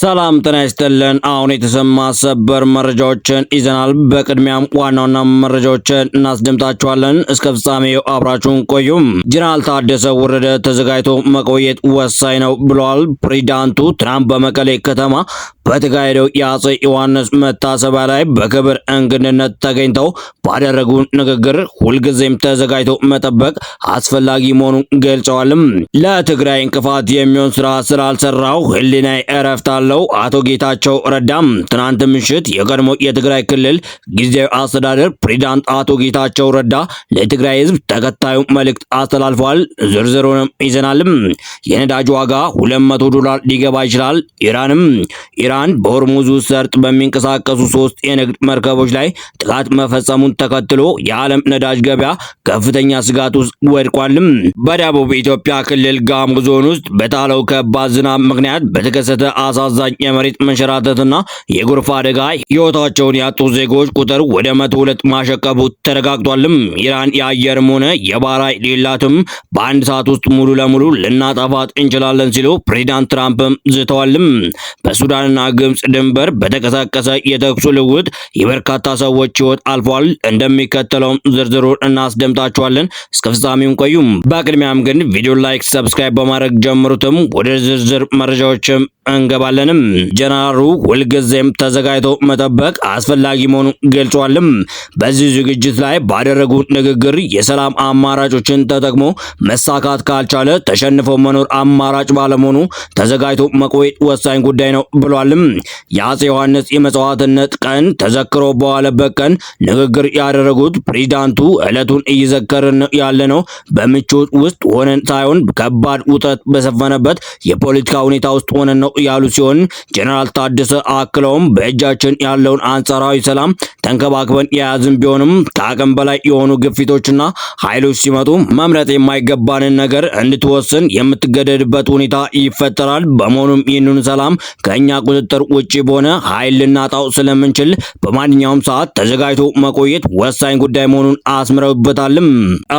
ሰላም ጤና ይስጥልን። አሁን የተሰማ ሰበር መረጃዎችን ይዘናል። በቅድሚያም ዋና መረጃዎችን እናስደምጣችኋለን። እስከ ፍጻሜው አብራችሁን ቆዩም። ጀነራል ታደሰ ወረደ ተዘጋጅቶ መቆየት ወሳኝ ነው ብለዋል። ፕሬዝዳንቱ ትናንት በመቀሌ ከተማ በተካሄደው የአፄ ዮሐንስ መታሰቢያ ላይ በክብር እንግድነት ተገኝተው ባደረጉ ንግግር ሁልጊዜም ተዘጋጅቶ መጠበቅ አስፈላጊ መሆኑን ገልጸዋልም። ለትግራይ እንቅፋት የሚሆን ስራ ስላልሰራው ህሊናዬ እረፍት አለው አቶ ጌታቸው ረዳም ትናንት ምሽት የቀድሞ የትግራይ ክልል ጊዜያዊ አስተዳደር ፕሬዝዳንት አቶ ጌታቸው ረዳ ለትግራይ ህዝብ ተከታዩ መልእክት አስተላልፈዋል። ዝርዝሩንም ይዘናልም። የነዳጅ ዋጋ $200 ሊገባ ይችላል። ኢራን በሆርሙዝ ሰርጥ በሚንቀሳቀሱ 3 የንግድ መርከቦች ላይ ጥቃት መፈጸሙን ተከትሎ የዓለም ነዳጅ ገበያ ከፍተኛ ስጋት ውስጥ ወድቋልም። በደቡብ ኢትዮጵያ ክልል ጋሞ ዞን ውስጥ በጣለው ከባድ ዝናብ ምክንያት በተከሰተ አሳዛኝ የመሬት መንሸራተትና የጎርፍ አደጋ ህይወታቸውን ያጡ ዜጎች ቁጥር ወደ 102 ማሸቀቡ ተረጋግጧልም። ኢራን የአየርም ሆነ የባህር ኃይል የላትም፣ በአንድ ሰዓት ውስጥ ሙሉ ለሙሉ ልናጠፋት እንችላለን ሲሉ ፕሬዝዳንት ትራምፕም ዝተዋልም። በሱዳንና ግብጽ ድንበር በተቀሰቀሰ የተኩስ ልውውጥ የበርካታ ሰዎች ህይወት አልፏል። እንደሚከተለውም ዝርዝሩን እናስደምጣችኋለን። እስከ ፍጻሜው ቆዩም። በቅድሚያም ግን ቪዲዮ ላይክ፣ ሰብስክራይብ በማድረግ ጀምሩትም። ወደ ዝርዝር መረጃዎችም እንገባለንም። ጀነራሉ ሁልጊዜም ተዘጋጅቶ መጠበቅ አስፈላጊ መሆኑን ገልጿልም። በዚህ ዝግጅት ላይ ባደረጉ ንግግር የሰላም አማራጮችን ተጠቅሞ መሳካት ካልቻለ ተሸንፎ መኖር አማራጭ ባለመሆኑ ተዘጋጅቶ መቆየት ወሳኝ ጉዳይ ነው ብሏልም። የአፄ ዮሐንስ የመስዋዕትነት ቀን ተዘክሮ በዋለበት ቀን ንግግር ያደረጉት ፕሬዝዳንቱ ዕለቱን እየዘከርን ያለነው በምቾት ውስጥ ሆነን ሳይሆን ከባድ ውጥረት በሰፈነበት የፖለቲካ ሁኔታ ውስጥ ሆነን ነው ያሉ ሲሆን ጀነራል ታደሰ አክለውም በእጃችን ያለውን አንጻራዊ ሰላም ተንከባክበን የያዝን ቢሆንም ከአቅም በላይ የሆኑ ግፊቶችና ኃይሎች ሲመጡ መምረጥ የማይገባንን ነገር እንድትወስን የምትገደድበት ሁኔታ ይፈጠራል። በመሆኑም ይህንን ሰላም ከኛ ቁጥጥር ውጪ በሆነ ኃይል ልናጣው ስለምንችል በማንኛውም ሰዓት ተዘጋጅቶ መቆየት ወሳኝ ጉዳይ መሆኑን አስምረውበታልም።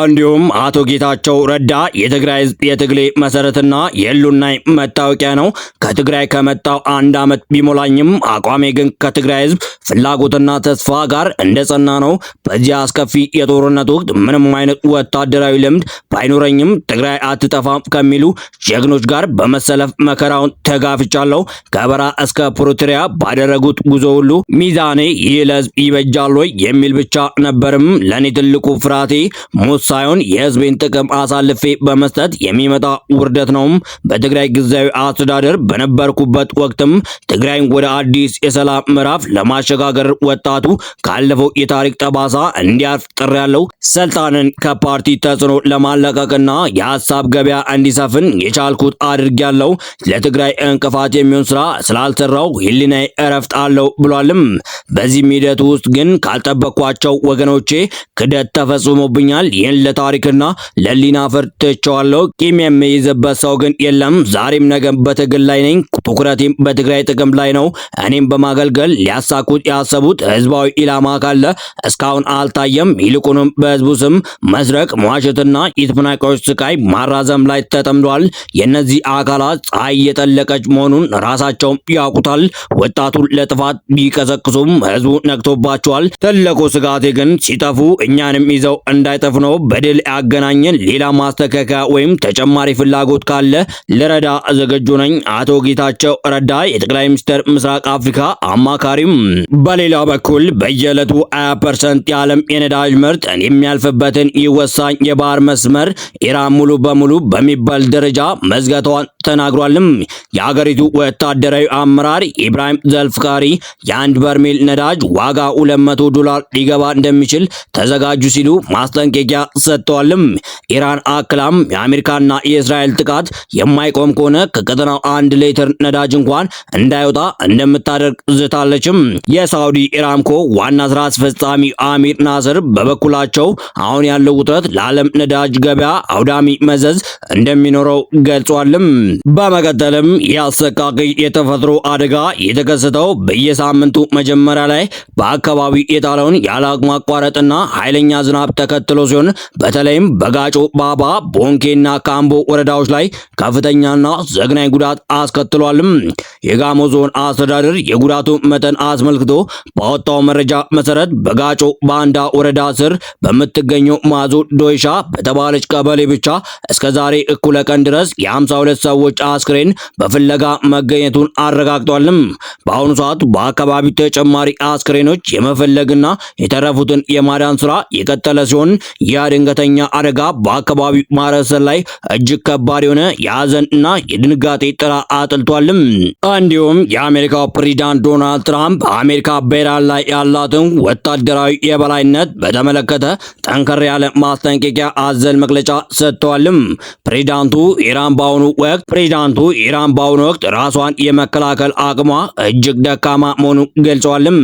እንዲሁም አቶ ጌታቸው ረዳ የትግራይ ህዝብ የትግሌ መሰረትና የህልውና መታወቂያ ነው። ከትግራይ ከመጣው 1 ዓመት ቢሞላኝም አቋሜ ግን ከትግራይ ህዝብ ፍላጎትና ተስፋ ጋር እንደጸና ነው። በዚህ አስከፊ የጦርነት ወቅት ምንም አይነት ወታደራዊ ልምድ ባይኖረኝም ትግራይ አትጠፋም ከሚሉ ጀግኖች ጋር በመሰለፍ መከራውን ተጋፍጫለሁ። ከበራ እስከ ፕሪቶሪያ ባደረጉት ጉዞ ሁሉ ሚዛኔ ይህ ለህዝብ ይበጃል ወይ የሚል ብቻ ነበርም። ለኔ ትልቁ ፍርሃቴ ሞት ሳይሆን የህዝቤን ጥቅም አሳልፌ በመስጠት የሚመጣ ውርደት ነው። በትግራይ ጊዜያዊ አስተዳደር በነበርኩበት ወቅትም ትግራይን ወደ አዲስ የሰላም ምዕራፍ ለማሸጋገር ወጣቱ ካለፈው የታሪክ ጠባሳ እንዲያርፍ ጥሪ ያለው ስልጣንን ከፓርቲ ተጽዕኖ ለማለቀቅና የሀሳብ ገበያ እንዲሰፍን የቻልኩት አድርጌያለሁ። ለትግራይ እንቅፋት የሚሆን ስራ ስላልሰራው ህሊናዬ እረፍት አለው ብሏልም። በዚህ ሂደት ውስጥ ግን ካልጠበቅኳቸው ወገኖቼ ክደት ተፈጽሞብኛል። ይህን ለታሪክና ለህሊና ፍርድ ትቼዋለሁ። ቂም የሚይዝበት ሰው ግን የለም። ዛሬም ነገም በትግል ላይ ነኝ። ትኩረቴም በትግራይ ጥቅም ላይ ነው። እኔም በማገልገል ሊያሳኩት ያሰቡት ህዝባዊ ኢላማ ካለ እስካሁን አልታየም። ይልቁንም በህዝቡ ስም መስረቅ፣ መዋሸትና የተፈናቃዮች ስቃይ ማራዘም ላይ ተጠምዷል። የእነዚህ አካላት ፀሐይ የጠለቀች መሆኑን ራሳቸውም ያውቁታል። ወጣቱን ለጥፋት ቢቀሰቅሱም ህዝቡ ነቅቶባቸዋል። ትልቁ ስጋቴ ግን ሲጠፉ እኛንም ይዘው እንዳይጠፉ ነው። በድል ያገናኘን ሌላ ማስተካከያ ወይም ተጨማሪ ፍላጎት ካለ ልረዳ ዝግጁ ነኝ። አቶ ጌታቸው ረዳ የጠቅላይ ሚኒስትር ምስራቅ አፍሪካ አማካሪም። በሌላ በኩል በየዕለቱ 20% የዓለም የነዳጅ ምርት የሚያልፍበትን ይወሳኝ የባህር መስመር ኢራን ሙሉ በሙሉ በሚባል ደረጃ መዝጋቷን ተናግሯልም። የሀገሪቱ ወታደራዊ አመራር ኢብራሂም ዘልፍቃሪ የአንድ በርሜል ነዳጅ ዋጋ $200 ሊገባ እንደሚችል ተዘጋጁ ሲሉ ማስጠንቀቂያ ሰጥተዋልም። ኢራን አክላም የአሜሪካና የእስራኤል ጥቃት የማይቆም ከሆነ ከቀጠናው 1 ሊትር ነዳጅ እንኳን እንዳይወጣ እንደምታደርግ ዝታለችም። የሳውዲ ኢራምኮ ዋና ስራ አስፈጻሚ አሚር ናስር በበኩላቸው አሁን ያለው ውጥረት ለዓለም ነዳጅ ገበያ አውዳሚ መዘዝ እንደሚኖረው ገልጿልም። በመቀጠልም የአሰቃቂ የተፈጥሮ አደጋ የተከሰተው በየሳምንቱ መጀመሪያ ላይ በአካባቢ የጣለውን ያለማቋረጥና ኃይለኛ ዝናብ ተከትሎ ሲሆን በተለይም በጋጮ ባባ፣ ቦንኬና ካምቦ ወረዳዎች ላይ ከፍተኛና ዘግናኝ ጉዳት አስከትሏልም። የጋሞ ዞን አስተዳደር የጉዳቱ መጠን አስመልክቶ ባወጣው መረጃ መሰረት በጋጮ ባንዳ ወረዳ ስር በምትገኘው ማዞ ዶይሻ በተባለች ቀበሌ ብቻ እስከ ዛሬ እኩለ ቀን ድረስ የ52 ሰዎች አስክሬን በፍለጋ መገኘቱን አረጋግጧልም። በአሁኑ ሰዓት በአካባቢው ተጨማሪ አስክሬኖች የመፈለግና የተረፉትን የማዳን ስራ የቀጠለ ሲሆን የድንገተኛ አደጋ በአካባቢው ማህበረሰብ ላይ እጅግ ከባድ የሆነ የሐዘን እና የድንጋጤ ጥላ አጥልቷልም። እንዲሁም የአሜሪካው ፕሬዝዳንት ዶናልድ ትራምፕ አሜሪካ በኢራን ላይ ያላትን ወታደራዊ የበላይነት በተመለከተ ጠንከር ያለ ማስጠንቀቂያ አዘል መግለጫ ሰጥተዋልም። ፕሬዝዳንቱ ኢራን በአሁኑ ወቅት ራሷን የመከላከል አቅሟ እጅግ ደካማ መሆኑን ገልጸዋልም።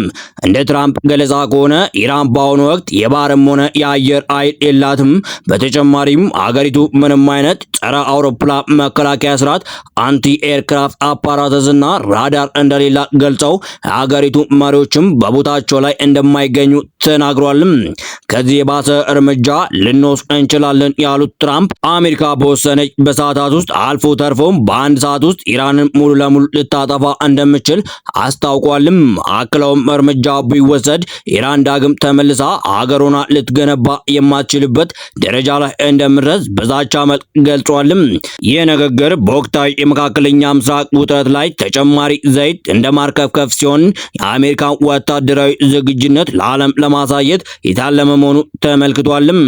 እንደ ትራምፕ ገለጻ ከሆነ ኢራን በአሁኑ ወቅት የባህርም ሆነ የአየር ኃይል የላትም። በተጨማሪም አገሪቱ ምንም አይነት ጸረ አውሮፕላን መከላከያ ስርዓት አንቲ ኤርክራፍት አፓራተስ እና ራዳር እንደሌላ ገልጸው የአገሪቱ መሪዎችም በቦታቸው ላይ እንደማይገኙ ተናግሯልም። ከዚህ የባሰ እርምጃ ልንወስድ እንችላለን ያሉት ትራምፕ አሜሪካ በወሰነች በሰዓታት ውስጥ አልፎ ተርፎም በአንድ ሰዓት ውስጥ ኢራንን ሙሉ ለሙሉ ልታጠፋ እንደምችል አስታውቋልም። አክለውም እርምጃው ቢወሰድ ኢራን ዳግም ተመልሳ አገሯን ልትገነባ የማትችልበት ደረጃ ላይ እንደምትደርስ በዛቻ መልክ ገልጿልም። ይህ ንግግር በወቅታዊ የመካከለኛ ምስራቅ ውጥረት ላይ ተጨማሪ ዘይት እንደማርከፍከፍ ሲሆን የአሜሪካን ወታደራዊ ዝግጁነት ለዓለም ለማሳየት የታለመ መሆኑ ተመልክቷልም።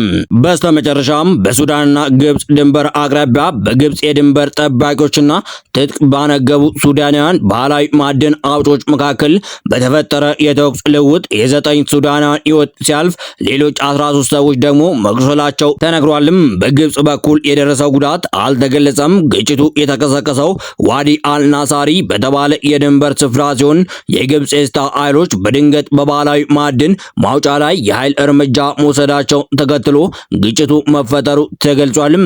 በስተመጨረሻም በሱዳንና ግብጽ ድንበር አቅራቢያ በግብጽ የድንበር ጠባቂዎችና ትጥቅ ባነገቡ ሱዳናውያን ባህላዊ ማዕድን አውጪዎች መካከል በተፈጠረ የተኩስ ልውውጥ የ9 ሱዳናውያን ሕይወት ሲያልፍ ሌሎች 13 ሰዎች ደግሞ መቁሰላቸው ተነግሯልም። በግብጽ በኩል የደረሰው ጉዳት አልተገለጸም። ግጭቱ የተቀሰቀሰው ዋዲ አልናሳሪ በተባለ የድንበር ስፍራ ሲሆን የግብጽ የጸጥታ ኃይሎች በድንገት በባህላዊ ማዕድን ማውጫ ላይ የኃይል እርምጃ መውሰዳቸው ተከትሎ ግጭቱ መፈጠሩ ተገልጿልም።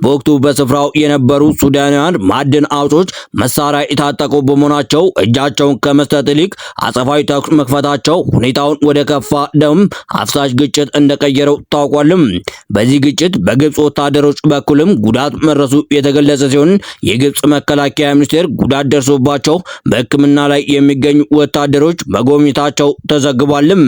በወቅቱ በስፍራው የነበሩ ሱዳናውያን ማዕድን አውጪዎች መሳሪያ የታጠቁ በመሆናቸው እጃቸውን ከመስጠት ይልቅ አጸፋዊ ተኩስ መክፈታቸው ሁኔታውን ወደ ከፋ ደም አፍሳሽ ግጭት እንደቀየረው ታውቋልም። በዚህ ግጭት በግብጽ ወታደሮች በኩልም ጉዳት መድረሱ የተገለጸ ሲሆን የግብጽ መከላከያ ሚኒስቴር ጉዳት ደርሶባቸው በሕክምና ላይ የሚገኙ ወታደሮች መጎብኘታቸው ተዘግቧልም።